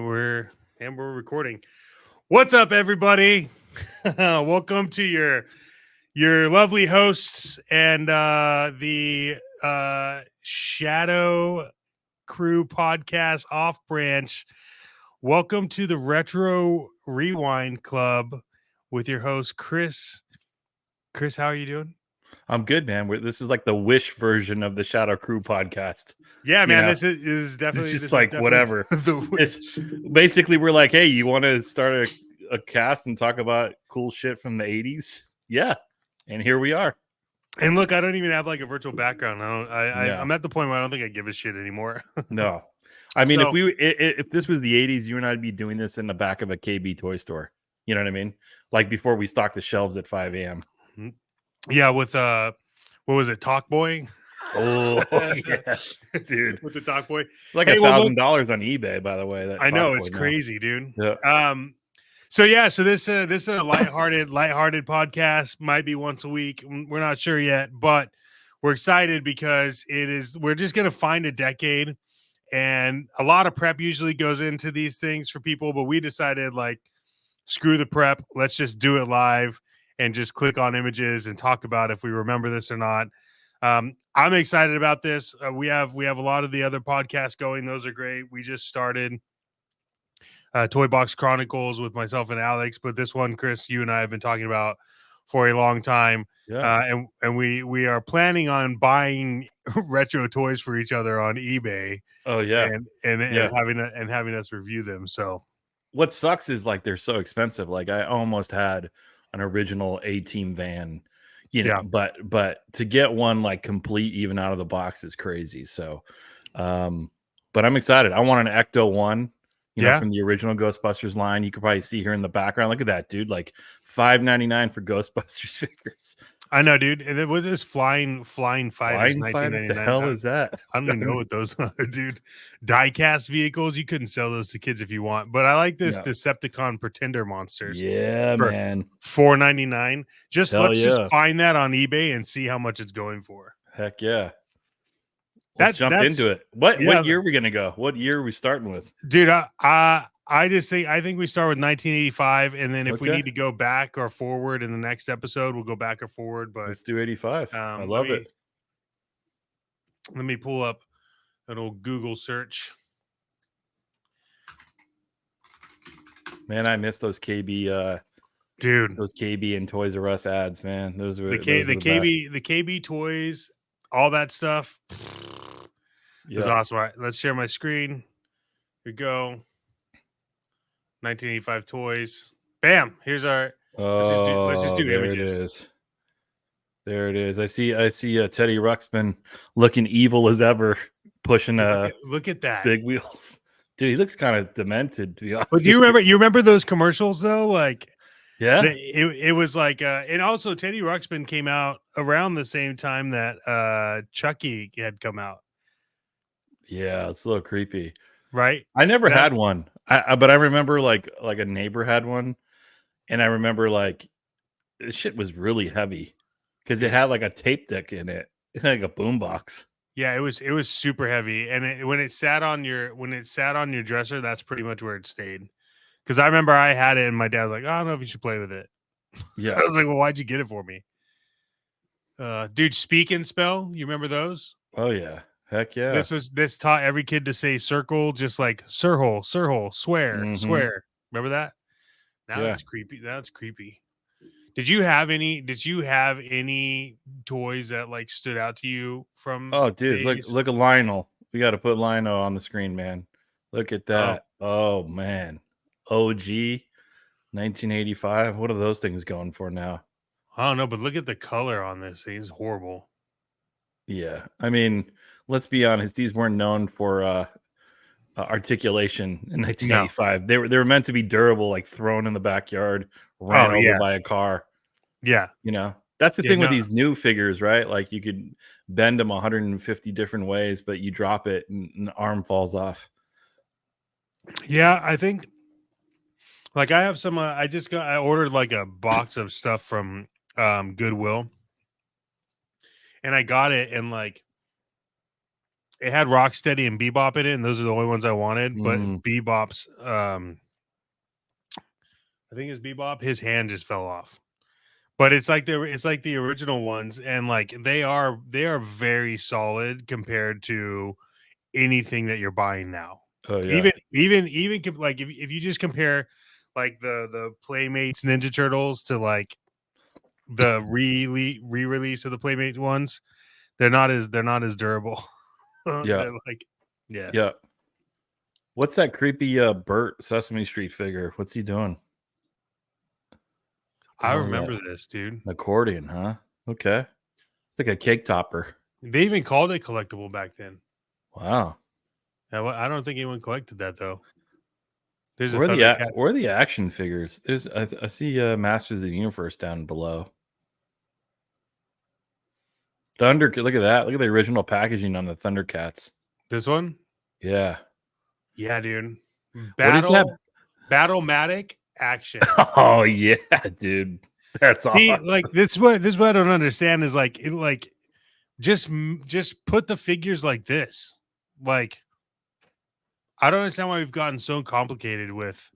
we're recording. What's up, everybody? Welcome to your lovely hosts and the Shadow Crew podcast off branch. Welcome to the Retro Rewind Club with your host Chris. Chris, how are you doing? I'm good, man. This is like the Wish version of the Shadow Crew podcast. Yeah, man, this is definitely it's just like whatever. The Wish. It's basically we're like, hey, you want to start a cast and talk about cool shit from the 80s? Yeah, and here we are. And look, I don't even have like a virtual background. I'm at the point where I don't think I give a shit anymore. No, I mean, if this was the 80s, you and I'd be doing this in the back of a Kaybee toy store. You know what I mean? Like before we stock the shelves at 5 a.m. Yeah, with what was it, Talk Boy? Oh yes, dude, with the Talk Boy. It's like $1,000 on eBay, by the way. I know it's crazy, dude. Yeah. So this is a lighthearted podcast. Might be once a week. We're not sure yet, but we're excited because we're just gonna find a decade, and a lot of prep usually goes into these things for people, but we decided like screw the prep. Let's just do it live and just click on images and talk about if we remember this or not. I'm excited about this. We have a lot of the other podcasts going. Those are great. We just started Toy Box Chronicles with myself and Alex, but this one, Chris, you and I have been talking about for a long time. Yeah. And we are planning on buying retro toys for each other on eBay. Oh yeah. And having us review them. So what sucks is like they're so expensive. Like I almost had an original A-Team van, but to get one like complete even out of the box is crazy. So but I'm excited. I want an Ecto one, from the original Ghostbusters line. You could probably see here in the background. Look at that, dude. Like $5.99 for Ghostbusters figures. I know, dude. And it was this flying fighters. Flying fighter? What the hell is that? I don't even know what those are, dude. Die-cast vehicles. You couldn't sell those to kids if you want. But I like this Decepticon Pretender monsters. Yeah, man. $4.99. Let's just find that on eBay and see how much it's going for. Heck yeah. Let's jump into it. What year are we gonna go? What year are we starting with? Dude, I think we start with 1985, and then if we need to go back or forward in the next episode, we'll go back or forward. But let's do 85. I love it. Let me pull up an old Google search. Man, I miss those KB dude. Those KB and Toys R Us ads, man. Those were the KB toys, all that stuff. It was awesome. All right, let's share my screen. Here we go. 1985 toys. Bam. Here's our. Let's just do images. There it is. I see Teddy Ruckspin looking evil as ever, pushing look at that big wheels. Dude, he looks kind of demented, to be honest. But do you remember those commercials though? Like, yeah, it was like, and also Teddy Ruckspin came out around the same time that Chucky had come out. Yeah, it's a little creepy, right? I never had one, but I remember like a neighbor had one, and I remember like this shit was really heavy because it had like a tape deck in it, like a boombox. Yeah, it was super heavy, and when it sat on your dresser, that's pretty much where it stayed. Because I remember I had it, and my dad was like, "I don't know if you should play with it." Yeah, I was like, "Well, why'd you get it for me?" Dude, Speak and Spell, you remember those? Oh yeah. Heck yeah. This taught every kid to say circle, just like sirhole, swear, swear. Remember that? Now that's creepy. That's creepy. Did you have any toys that like stood out to you from? Oh, dude, look at Lionel. We got to put Lionel on the screen, man. Look at that. Oh man. OG 1985. What are those things going for now? I don't know, but look at the color on this. It's horrible. Yeah. I mean, let's be honest, these weren't known for articulation in 1985. No. They were meant to be durable, like thrown in the backyard, ran over by a car. Yeah. That's the thing with these new figures, right? Like you could bend them 150 different ways, but you drop it and the arm falls off. Yeah, I think like I have some I ordered like a box of stuff from Goodwill. And I got it, and like it had Rocksteady and Bebop in it, and those are the only ones I wanted. But Bebop's, I think it's Bebop. His hand just fell off. But it's like the original ones, and like they are very solid compared to anything that you're buying now. Oh yeah. Even like if you just compare like the Playmates Ninja Turtles to like the re-release of the Playmate ones, they're not as durable. Yeah. They're like, yeah. Yeah. What's that creepy Bert Sesame Street figure? What's he doing? I remember this, dude. An accordion, huh? Okay. It's like a cake topper. They even called it collectible back then. Wow. I don't think anyone collected that though. There's where are the action figures? There's I see Masters of the Universe down below. Look at that. Look at the original packaging on the Thundercats. This one? Yeah. Yeah, dude. What is that? Battle-Matic action. Oh yeah, dude. That's awesome. Like this what I don't understand is like just put the figures like this. Like I don't understand why we've gotten so complicated with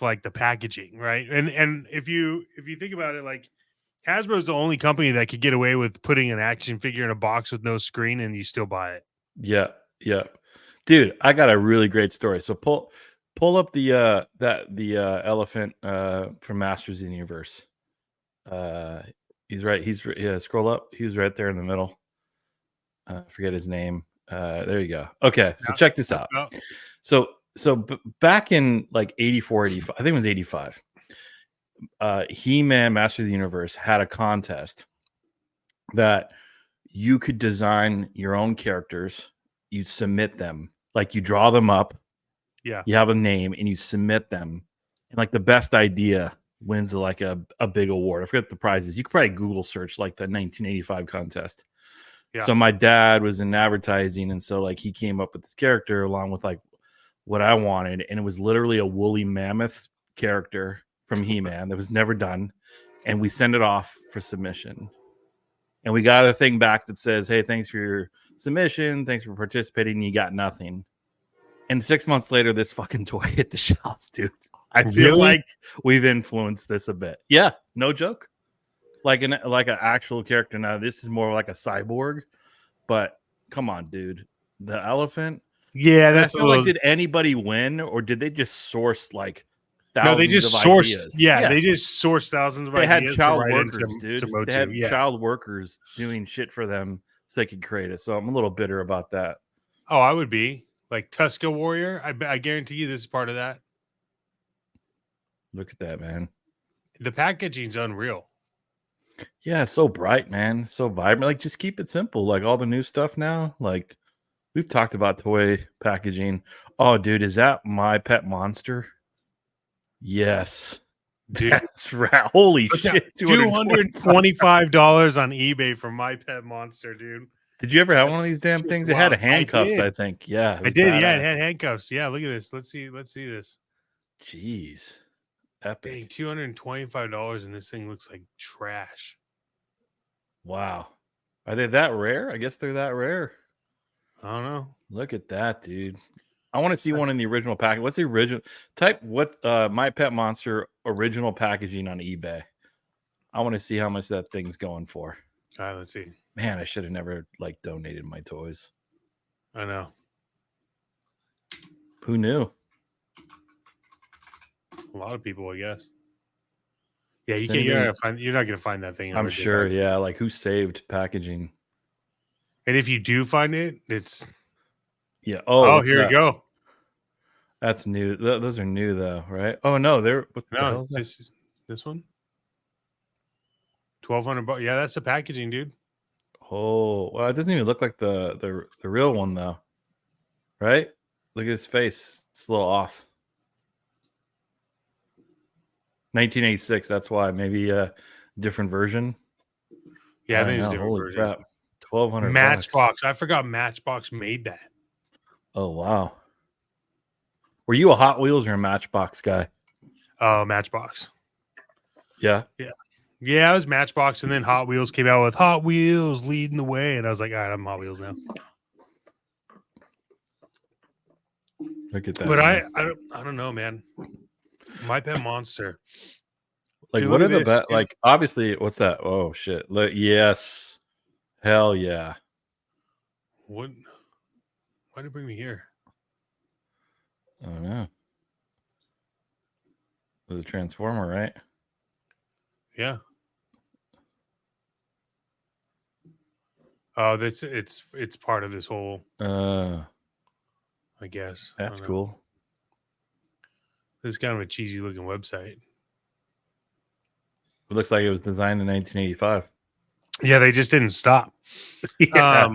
like the packaging, right? And if you think about it, like Hasbro's the only company that could get away with putting an action figure in a box with no screen and you still buy it. Yeah, yeah. Dude, I got a really great story. So pull up the elephant from Masters of the Universe. He's right. Scroll up. He was right there in the middle. Forget his name. There you go. Okay, so check this out. So back in like 84, 85, I think it was 85. He-Man Master of the Universe had a contest that you could design your own characters. You submit them, like you draw them up. Yeah. You have a name and you submit them. And like the best idea wins like a big award. I forget the prizes. You could probably Google search like the 1985 contest. Yeah. So my dad was in advertising. And so like he came up with this character along with like what I wanted. And it was literally a woolly mammoth character from He-Man that was never done. And we sent it off for submission. And we got a thing back that says, hey, thanks for your submission. Thanks for participating. You got nothing. And 6 months later, this fucking toy hit the shelves, dude. I feel like we've influenced this a bit. Yeah, no joke. Like an actual character. Now, this is more like a cyborg. But come on, dude. The elephant. Yeah, that's like, did anybody win? Or did they just source like thousands they just of sourced ideas? Yeah, they just sourced thousands of ideas. They had child workers, dude. They had child workers doing shit for them so they could create it. So I'm a little bitter about that. Oh, I would be. Like Tuska Warrior. I guarantee you this is part of that. Look at that, man. The packaging's unreal. Yeah, it's so bright, man. So vibrant. Like, just keep it simple. Like all the new stuff now. Like, we've talked about toy packaging. Oh, dude, is that My Pet Monster? Yes. Dude. That's right. Holy shit. $225 on eBay for My Pet Monster, dude. Did you ever have one of these damn things? It had handcuffs, I think. Yeah. I did. Badass. Yeah, it had handcuffs. Yeah, look at this. Let's see this. Jeez. Epic. Dang, $225 and this thing looks like trash. Wow. Are they that rare? I guess they're that rare. I don't know. Look at that, dude. I want to see one in the original package. What's the original? Type what My Pet Monster original packaging on eBay. I want to see how much that thing's going for. All right, let's see. Man, I should have never like donated my toys. I know. Who knew? A lot of people, I guess. Yeah, you can't. You're not gonna find that thing. I'm sure. Yeah, like who saved packaging? And if you do find it, it's yeah. Oh, here you go. That's new. Those are new though, right? Oh no, they're what the hell is that? This one. $1,200. Yeah, that's the packaging, dude. Oh, well, it doesn't even look like the real one though, right? Look at his face; it's a little off. 1986. That's why. Maybe a different version. Yeah, I think it's a different version. Crap. $1,200. Matchbox. I forgot Matchbox made that. Oh wow. Were you a Hot Wheels or a Matchbox guy? Matchbox. Yeah. Yeah, I was Matchbox, and then Hot Wheels came out with Hot Wheels leading the way, and I was like, all right, I'm Hot Wheels now. Look at that. But I don't know, man. My Pet Monster. Like, Dude, what look are at the this. bet? Like, obviously, what's that? Oh shit! Yes, hell yeah. What? Why did it bring me here? Oh no, it was a Transformer, right? Yeah. Oh, this it's part of this whole. I guess That's I don't know. cool. This is kind of a cheesy looking website. It looks like it was designed in 1985. Yeah, they just didn't stop. Yeah.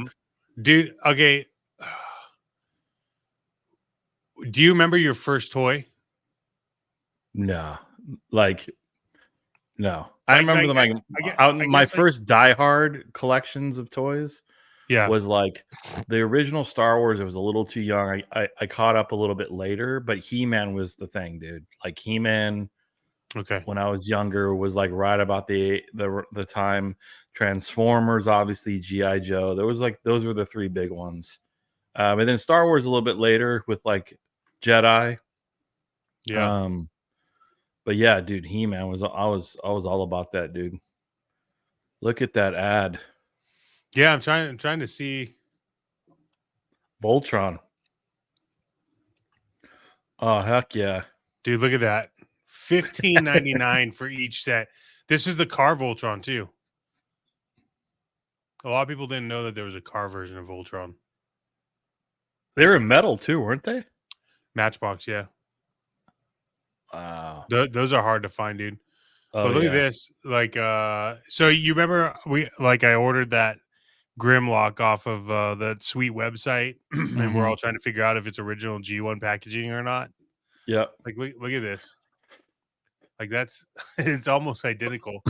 Dude. Okay. Do you remember your first toy? No, like, no. I remember my guess first Die Hard collections of toys yeah. was like the original Star Wars. It was a little too young. I caught up a little bit later, but He-Man was the thing, dude. Like He-Man, Okay. when I was younger, was like right about the time. Transformers, obviously, G.I. Joe. There was like those were the three big ones. And then Star Wars a little bit later with like Jedi. Yeah. But yeah, dude, He-Man was I was all about that, dude. Look at that ad. Yeah, I'm trying to see. Voltron. Oh, heck yeah. Dude, look at that. $15.99 for each set. This is the car Voltron too. A lot of people didn't know that there was a car version of Voltron. They were metal too, weren't they? Matchbox, yeah. Wow. Those are hard to find, dude. Oh, But look yeah. at this. Like so you remember I ordered that Grimlock off of that sweet website and we're all trying to figure out if it's original G1 packaging or not. Yeah. Like look at this. Like that's it's almost identical.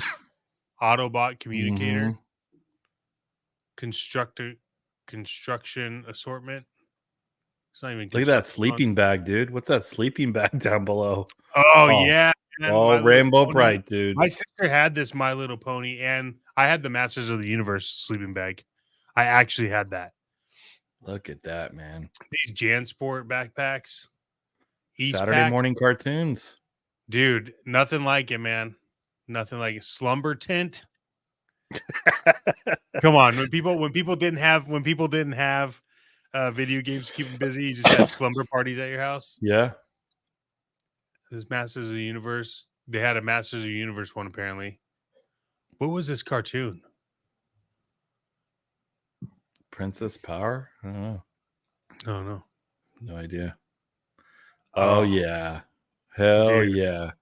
Autobot communicator, construction assortment. It's not even Look at that construction. sleeping bag, dude. What's that sleeping bag down below? Oh Oh, yeah, man, oh, My Little Rainbow Pony. Bright, dude. My sister had this My Little Pony, and I had the Masters of the Universe sleeping bag. I actually had that. Look at that, man. These JanSport backpacks. Saturday morning cartoons. Dude, nothing like it, man. Nothing like it. Slumber Tent. Come on, when people didn't have video games to keep them busy, you just had slumber parties at your house. Yeah. This Masters of the Universe. They had a Masters of the Universe one apparently. What was this cartoon? Princess Power? I don't know. Oh no. No idea. Oh yeah. Hell dude. yeah.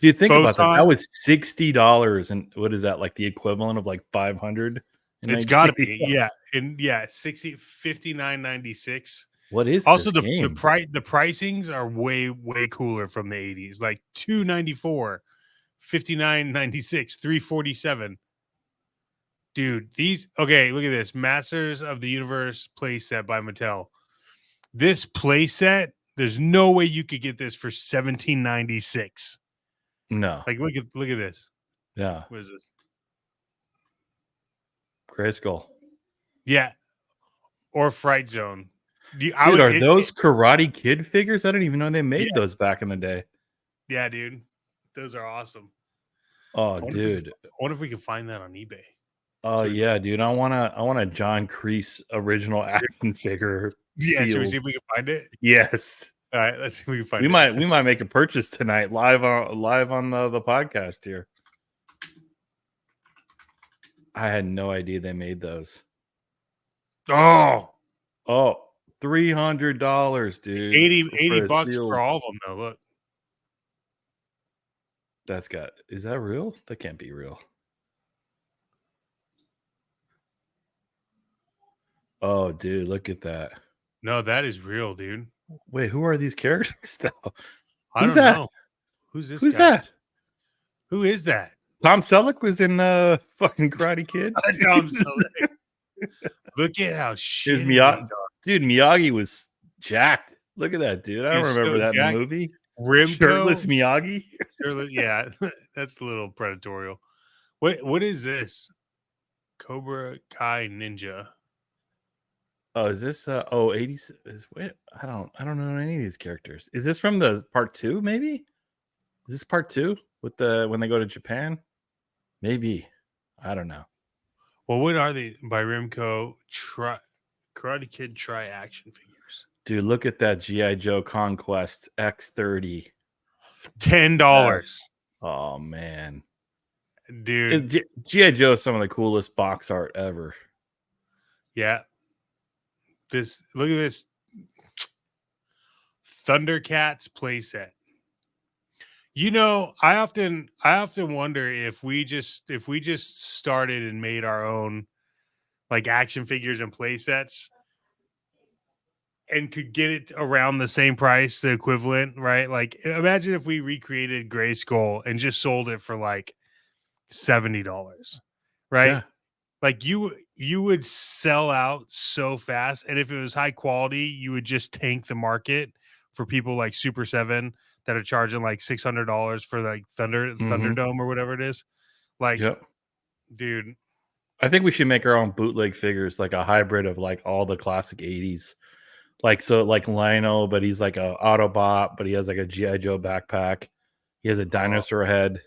Do you think about that? Photon. That was $60, and what is that, like the equivalent of like 500? It's got to be, yeah, and yeah, 59.96. What is also this the game? the pricings are way cooler from the 80s, like $294, $59.96, $347. Dude, these okay. Look at this, Masters of the Universe playset by Mattel. This playset, there's no way you could get this for $17.96. No, like look at this. Yeah, What is this? Gray Skull. Yeah, or Fright Zone. Dude, are those Karate Kid figures? I didn't even know they made those back in the day. Yeah, dude, those are awesome. Oh, dude, I wonder if we can find that on eBay. Oh yeah, dude, I want a John Kreese original action figure. Yeah, sealed. should we see if we can find it? Yes. All right, let's see if we can find it. We might make a purchase tonight live on the podcast here. I had no idea they made those. Oh, $300, dude. 80 bucks for all of them though. Look. Is that real? That can't be real. Oh, dude, look at that. No, that is real, dude. Wait, who are these characters though? I don't know. Who's this guy? That? Who is that? Tom Selleck was in fucking Karate Kid. Tom Selleck. Look at how shitty dude, Miyagi was jacked. Look at that, dude. I don't remember that in the movie. Shirtless Miyagi. Yeah, that's a little predatorial. What is this? Cobra Kai Ninja. Oh, is this 80? Wait, I don't know any of these characters. Is this from the part 2 maybe? Is this part 2 with the when they go to Japan? Maybe. I don't know. Well, what are they by Rimco? Karate Kid Try action figures. Dude, look at that G.I. Joe Conquest X30. $10. Oh man. Dude. G.I. Joe is some of the coolest box art ever. Yeah. Look at this Thundercats playset. You know, I often wonder if we just started and made our own like action figures and play sets and could get it around the same price, the equivalent, right? Like imagine if we recreated Gray Skull and just sold it for like $70, right? Yeah. Like you would sell out so fast, and if it was high quality, you would just tank the market for people like Super 7 that are charging like $600 for like Thunderdome or whatever it is. Like, Yep. dude, I think we should make our own bootleg figures, like a hybrid of like all the classic 80s. Like so like Lionel, but he's like a Autobot, but he has like a G.I. Joe backpack. He has a dinosaur head.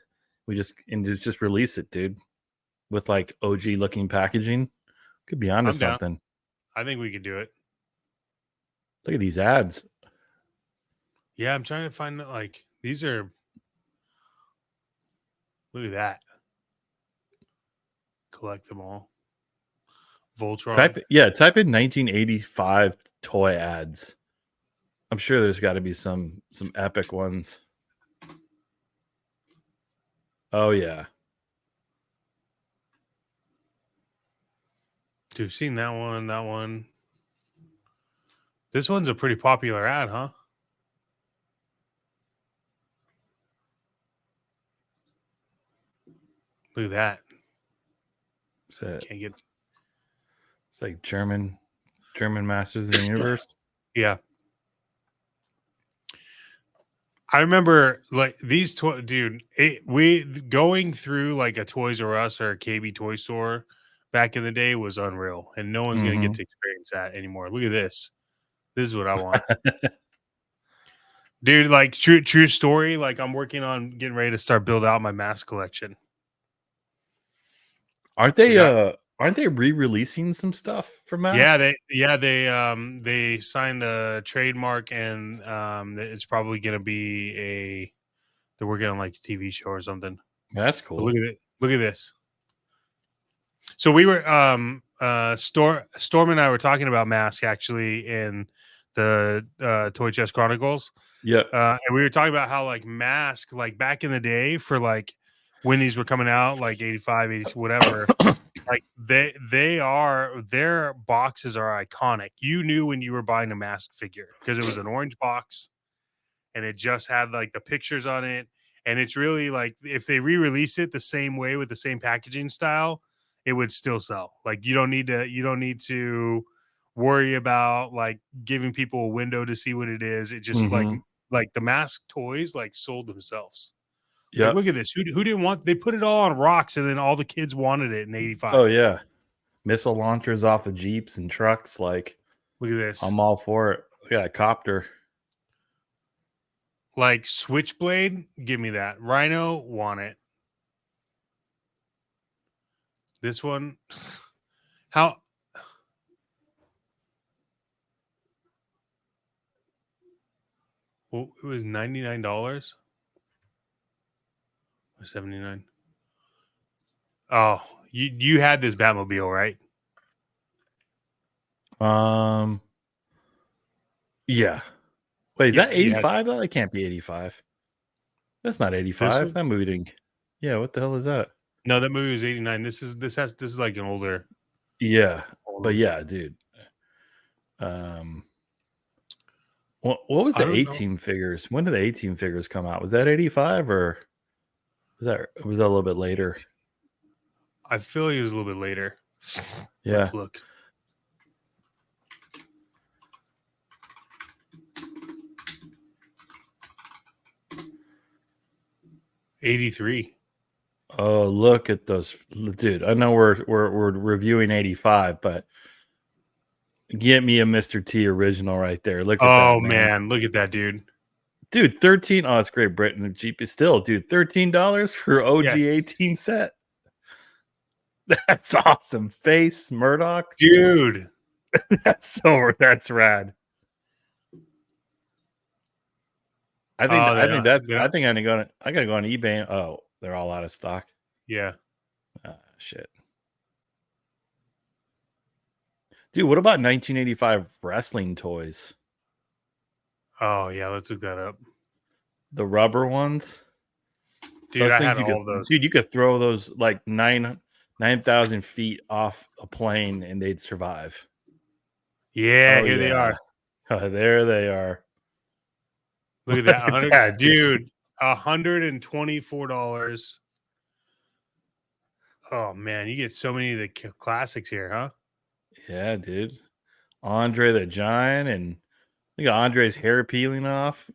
We just release it, dude. With like OG looking packaging. Could be onto something. I think we could do it. Look at these ads. Yeah, I'm trying to find like these are. Look at that. Collect them all. Voltron. Type in 1985 toy ads. I'm sure there's got to be some epic ones. Oh yeah. Dude, you've seen that one. This one's a pretty popular ad, huh? Look at that. Can't get. It's like German Masters of the Universe. Yeah. I remember like these dude, we going through like a Toys R Us or a Kaybee toy store back in the day was unreal, and no one's gonna get to experience that anymore. Look at this. This is what I want. Dude, like true story. Like I'm working on getting ready to start build out my M.A.S.K collection. Aren't they re-releasing some stuff from M.A.S.K? They signed a trademark, and it's probably gonna be they're working on like a TV show or something. That's cool. But look at it. Look at this. So we were Storm and I were talking about M.A.S.K actually in the Toy Chest Chronicles. Yeah. And we were talking about how like M.A.S.K, like back in the day for like when these were coming out, like 85, 80, whatever, like their boxes are iconic. You knew when you were buying a M.A.S.K figure because it was an orange box and it just had like the pictures on it. And it's really like if they re-release it the same way with the same packaging style, it would still sell. Like you don't need to worry about like giving people a window to see what it is. It just like the M.A.S.K toys like sold themselves. Yeah. Like, look at this. Who didn't want? They put it all on rocks, and then all the kids wanted it in '85. Oh yeah, missile launchers off of Jeeps and trucks. Like, look at this. I'm all for it. Yeah, copter. Like Switchblade, give me that. Rhino, want it. This one, how? Well, it was $99 or $79. Oh, you had this Batmobile, right? Yeah. Wait, is that 85 though? It can't be 85. That's not 85. That movie didn't. Yeah, what the hell is that? No, that movie was 89. This is like an older. Yeah, but yeah, dude. What was the 18 figures? When did the 18 figures come out? Was that 85 or was that a little bit later? I feel it was a little bit later. Yeah. Let's look. '83. Oh, look at those, dude! I know we're reviewing 85, but Get me a Mr. T original right there. Look at that, Oh man, look at that, dude. Dude, 13. Oh, it's great. Britain and cheap is still, dude. $13 for OG 18 set. That's awesome. Face Murdoch, dude. That's rad. I think I gotta go on eBay. Oh, they're all out of stock. Yeah. Shit. Dude, what about 1985 wrestling toys? Oh yeah, let's look that up. The rubber ones. Dude, I had all of those. Dude, you could throw those like 9,000 feet off a plane and they'd survive. Yeah, here they are. Oh, there they are. Look at that, 100, dude. $124. Oh man, you get so many of the classics here, huh? Yeah, dude. Andre the Giant, and look at Andre's hair peeling off.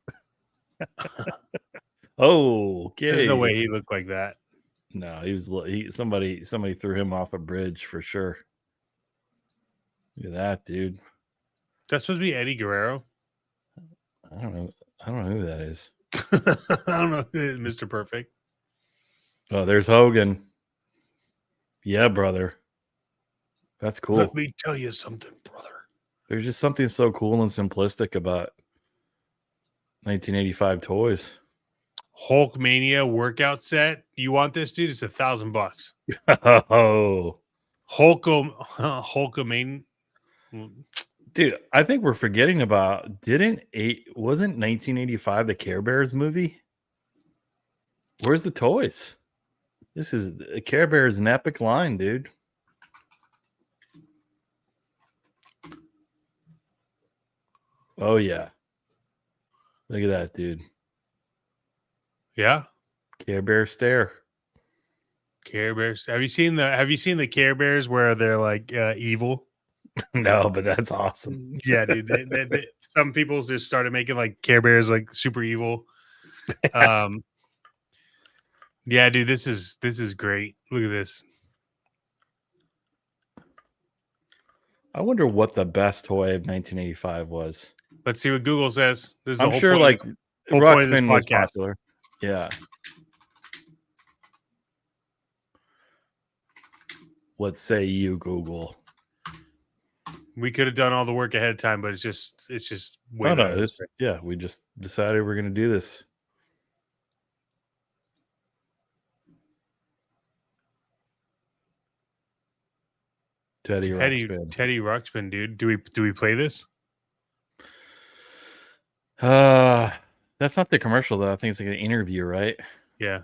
Oh, okay. There's no way he looked like that. No, somebody threw him off a bridge for sure. Look at that, dude. That's supposed to be Eddie Guerrero. I don't know who that is. I don't know, Mr. Perfect. Oh, there's Hogan. Yeah, brother. That's cool. Let me tell you something, brother. There's just something so cool and simplistic about 1985 toys. Hulkmania workout set. You want this, dude? It's $1,000. Oh, Hulkamania. Dude, I think we're forgetting about. Wasn't 1985 the Care Bears movie? Where's the toys? This is Care Bears, an epic line, dude. Oh yeah, look at that, dude. Yeah, Care Bear stare. Care Bears. Have you seen the Care Bears where they're like evil? No, but that's awesome. Yeah, dude. Some people just started making like Care Bears like super evil. Yeah, dude. This is great. Look at this. I wonder what the best toy of 1985 was. Let's see what Google says. This is I'm sure like Ruckspin was popular. Yeah. What say you, Google? We could have done all the work ahead of time, but it's just way better. Yeah, we just decided we're going to do this. Teddy Ruckspin, dude. Do we play this? That's not the commercial though. I think it's like an interview, right? Yeah.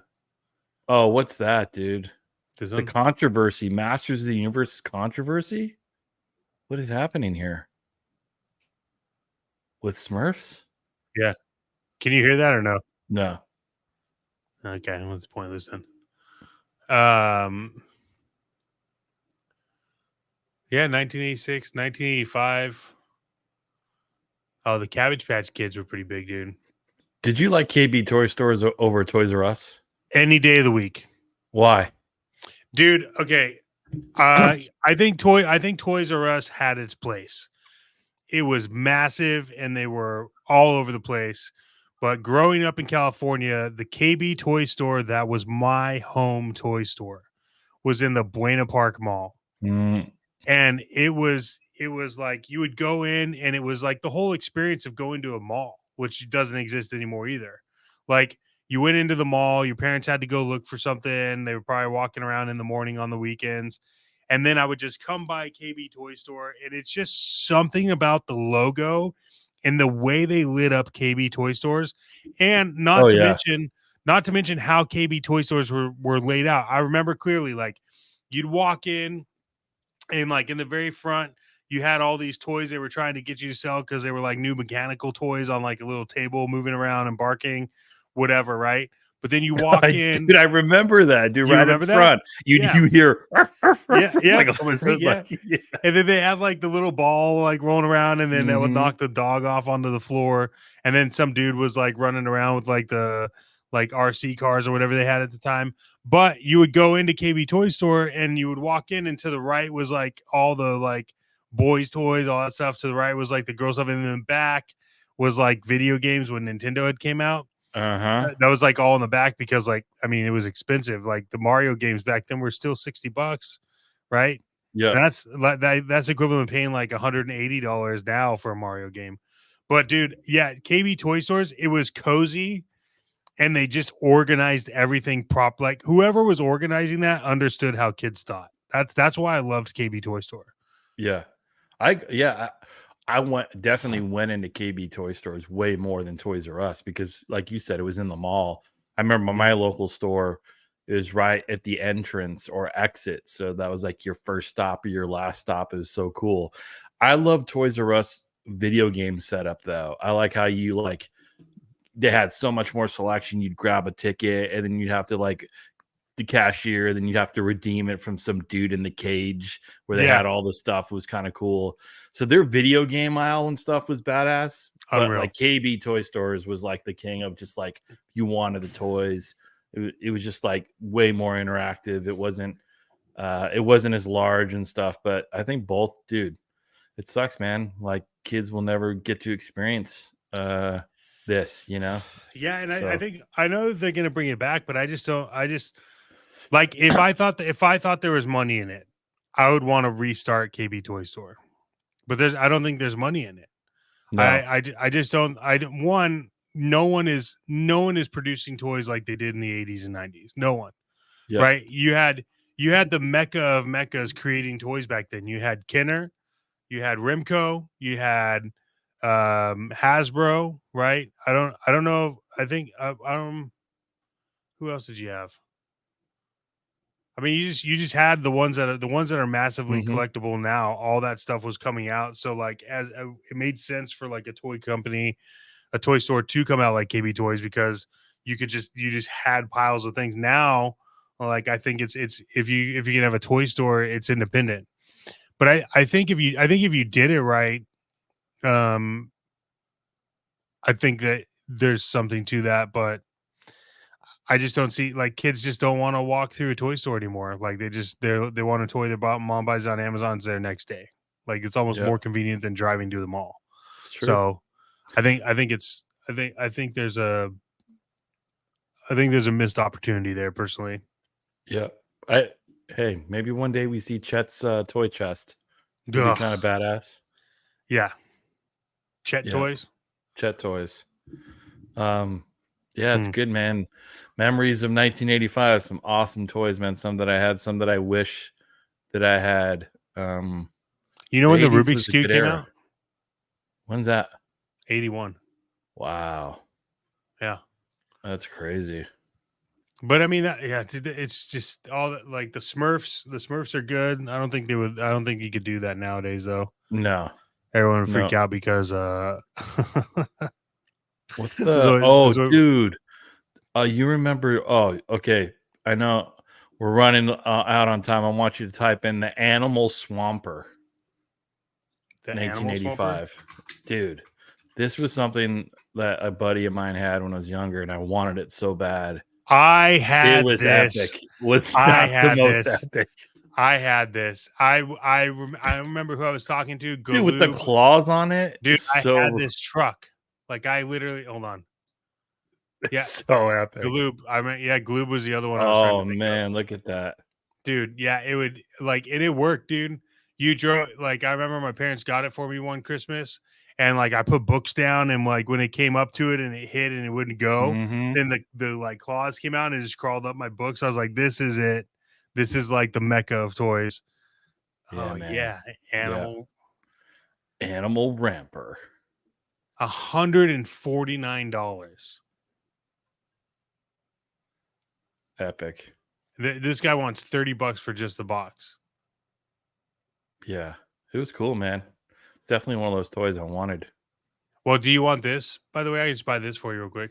Oh, what's that, dude? The controversy, Masters of the Universe controversy. What is happening here? With Smurfs? Yeah. Can you hear that or no? No. Okay, what's the point of this then? Yeah, 1986, 1985. Oh, the Cabbage Patch Kids were pretty big, dude. Did you like KB toy stores over Toys R Us? Any day of the week. Why? Dude, okay. I think Toys R Us had its place. It was massive and they were all over the place. But growing up in California, the KB toy store that was my home toy store was in the Buena Park Mall. And it was like you would go in and it was like the whole experience of going to a mall, which doesn't exist anymore either. Like you went into the mall, your parents had to go look for something. They were probably walking around in the morning on the weekends. And then I would just come by KB Toy Store, and it's just something about the logo and the way they lit up KB Toy Stores, and not to mention how KB Toy Stores were laid out. I remember clearly, like you'd walk in, and like in the very front, you had all these toys they were trying to get you to sell because they were like new mechanical toys on like a little table moving around and barking, whatever, right? But then you walk in. Dude, I remember that, dude. Right in front. You hear yeah. And then they have like the little ball like rolling around, and then that would knock the dog off onto the floor. And then some dude was like running around with like the RC cars or whatever they had at the time. But you would go into KB Toy Store and you would walk in, and to the right was like all the like boys' toys, all that stuff. To the right was like the girls' stuff, and then the back was like video games when Nintendo had came out. That was like all in the back because, like, I mean, it was expensive. Like the Mario games back then were still $60, right? Yeah. That's equivalent to paying like $180 now for a Mario game. But dude, yeah, KB Toy Stores, it was cozy, and they just organized everything like whoever was organizing that understood how kids thought. That's why I loved KB Toy Store. Yeah. I definitely went into KB toy stores way more than Toys R Us because, like you said, it was in the mall. I remember my local store is right at the entrance or exit, so that was like your first stop or your last stop. It was so cool. I love Toys R Us video game setup though. I like how they had so much more selection. You'd grab a ticket and then you'd have to like the cashier, then you'd have to redeem it from some dude in the cage where they had all the stuff. It was kind of cool. So their video game aisle and stuff was badass. But Unreal. like KB Toy Stores was like the king of just like you wanted the toys. It was just like way more interactive. It wasn't as large and stuff. But I think both, dude, it sucks, man. Like kids will never get to experience this, you know? Yeah, and I think I know that they're gonna bring it back, but I just don't. I just like if I thought there was money in it, I would want to restart KB Toy Store. But I don't think there's money in it. No. I just don't. One, no one is producing toys like they did in the 80s and 90s. No one. Yep. Right? You had the mecca of meccas creating toys back then. You had Kenner, you had Rimco, you had Hasbro, right? I don't know. I think who else did you have? I mean, you just had the ones that are massively collectible now. All that stuff was coming out, so like it made sense for like a toy company, a toy store to come out like KB Toys because you just had piles of things. Now, like I think it's if you can have a toy store, it's independent. But I think if you did it right, I think that there's something to that, but I just don't see like kids just don't want to walk through a toy store anymore. Like they want a toy that mom buys on Amazon, it's their next day. Like it's almost more convenient than driving to the mall. It's true. So I think there's a missed opportunity there personally. Yeah. Hey, maybe one day we see Chet's toy chest. It'd be kind of badass. Yeah. Chet toys. Chet toys. Yeah, it's good, man. Memories of 1985. Some awesome toys, man. Some that I had, some that I wish that I had. You know when the Rubik's Cube came out? When's that? 81. Wow. Yeah. That's crazy. But I mean, it's just all that, like the Smurfs. The Smurfs are good. I don't think you could do that nowadays, though. No. Everyone would freak out because what's the dude? You remember? Oh, okay. I know we're running out on time. I want you to type in the Animal Swamper. The 1985. Dude, this was something that a buddy of mine had when I was younger, and I wanted it so bad. I had it was this. Epic. Was not the most epic. I had this. I remember who I was talking to. Galoob. Dude, with the claws on it. Dude, I had this truck. Like I literally hold on. Yeah, so epic. Galoob. Galoob was the other one. I was trying to think man, look at that, dude. Yeah, it would and it worked, dude. You drove I remember my parents got it for me one Christmas, and like I put books down, and like when it came up to it and it hit and it wouldn't go, then the like claws came out and it just crawled up my books. I was like, this is it. This is like the mecca of toys. Yeah, man. Yeah, Animal Ramper. $149. Epic. This guy wants $30 for just the box. Yeah, it was cool, man. It's definitely one of those toys I wanted. Well, do you want this? By the way, I can just buy this for you real quick.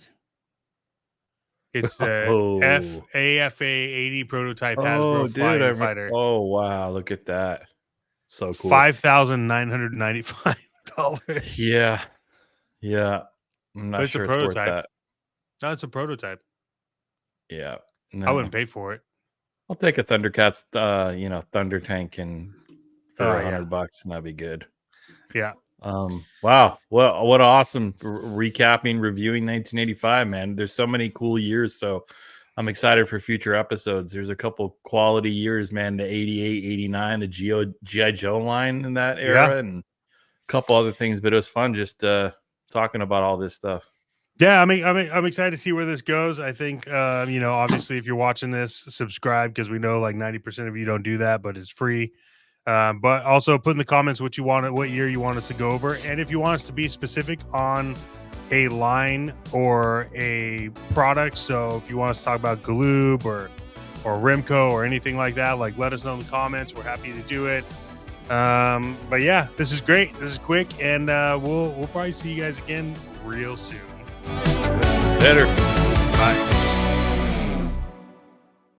It's the AFA 80 prototype Hasbro Flying Fighter. Oh wow, look at that! So cool. $5,995. Yeah. I'm not sure it's a prototype. It's worth that. No, it's a prototype. Yeah, no. I wouldn't pay for it. I'll take a Thundercats, Thunder Tank and for $100, and that'd be good. Yeah. Wow. What awesome recapping, reviewing 1985, man. There's so many cool years. So I'm excited for future episodes. There's a couple quality years, man. The 88, 89, the G.I. Joe line in that era, and a couple other things, but it was fun just talking about all this stuff. Yeah, I'm excited to see where this goes. I think obviously if you're watching this, subscribe, because we know like 90% of you don't do that, but it's free. But also put in the comments what year you want us to go over, and if you want us to be specific on a line or a product. So if you want us to talk about Galoob or Rimco or anything like that, like let us know in the comments. We're happy to do it. But yeah, this is great. This is quick, and we'll probably see you guys again real soon. Better. Bye.